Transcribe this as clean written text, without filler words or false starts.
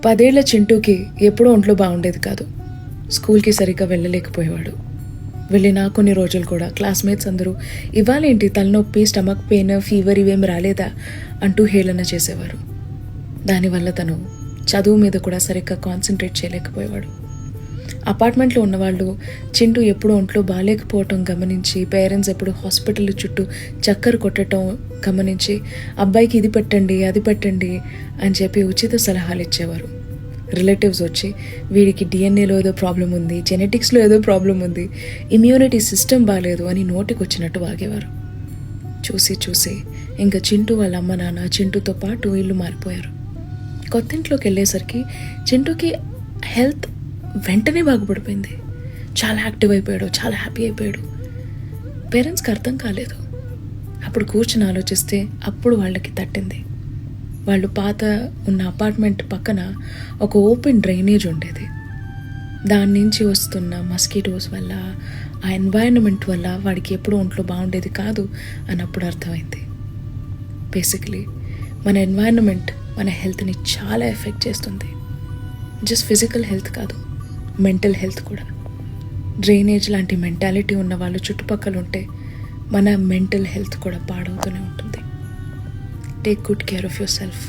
10 ఏళ్ల చింటూకి ఎప్పుడూ ఒంట్లో బాగుండేది కాదు. స్కూల్కి సరిగ్గా వెళ్ళలేకపోయేవాడు. వెళ్ళిన కొన్ని రోజులు కూడా క్లాస్మేట్స్ అందరూ ఇవాళేంటి తలనొప్పి, స్టమక్ పెయిన్, ఫీవర్ ఇవేమి రాలేదా అంటూ హేళన చేసేవారు. దానివల్ల తను చదువు మీద కూడా సరిగ్గా కాన్సన్ట్రేట్ చేయలేకపోయేవాడు. అపార్ట్మెంట్లో ఉన్నవాళ్ళు చింటూ ఎప్పుడు ఒంట్లో బాగాలేకపోవటం గమనించి, పేరెంట్స్ ఎప్పుడు హాస్పిటల్ చుట్టూ చక్కర కొట్టడం గమనించి, అబ్బాయికి ఇది పెట్టండి, అది పెట్టండి అని చెప్పి ఉచిత సలహాలు ఇచ్చేవారు. రిలేటివ్స్ వచ్చి వీడికి డిఎన్ఏలో ఏదో ప్రాబ్లం ఉంది, జెనెటిక్స్లో ఏదో ప్రాబ్లం ఉంది, ఇమ్యూనిటీ సిస్టమ్ బాగాలేదు అని నోటికి వచ్చినట్టు వాగేవారు. చూసి చూసి ఇంకా చింటూ వాళ్ళ అమ్మ నాన్న చింటూతో పాటు ఇల్లు మారిపోయారు. కొత్తింట్లోకి వెళ్ళేసరికి చింటూకి హెల్త్ వెంటనే బాగుపడిపోయింది. చాలా యాక్టివ్ అయిపోయాడు, చాలా హ్యాపీ అయిపోయాడు. పేరెంట్స్కి అర్థం కాలేదు. అప్పుడు కూర్చుని ఆలోచిస్తే అప్పుడు వాళ్ళకి తట్టింది. వాళ్ళు పాత ఉన్న అపార్ట్మెంట్ పక్కన ఒక ఓపెన్ డ్రైనేజ్ ఉండేది. దాని నుంచి వస్తున్న మస్కిటోస్ వల్ల, ఆ ఎన్వైరన్మెంట్ వల్ల వాడికి ఎప్పుడూ ఒంట్లో బాగుండేది కాదు అని అప్పుడు అర్థమైంది. బేసికలీ మన ఎన్వైరన్మెంట్ మన హెల్త్ని చాలా ఎఫెక్ట్ చేస్తుంది. జస్ట్ ఫిజికల్ హెల్త్ కాదు, మెంటల్ హెల్త్ కూడా. డ్రైనేజ్ లాంటి మెంటాలిటీ ఉన్న వాళ్ళు చుట్టుపక్కల ఉంటే మన మెంటల్ హెల్త్ కూడా పాడవుతూనే ఉంటుంది. Take good care of your self.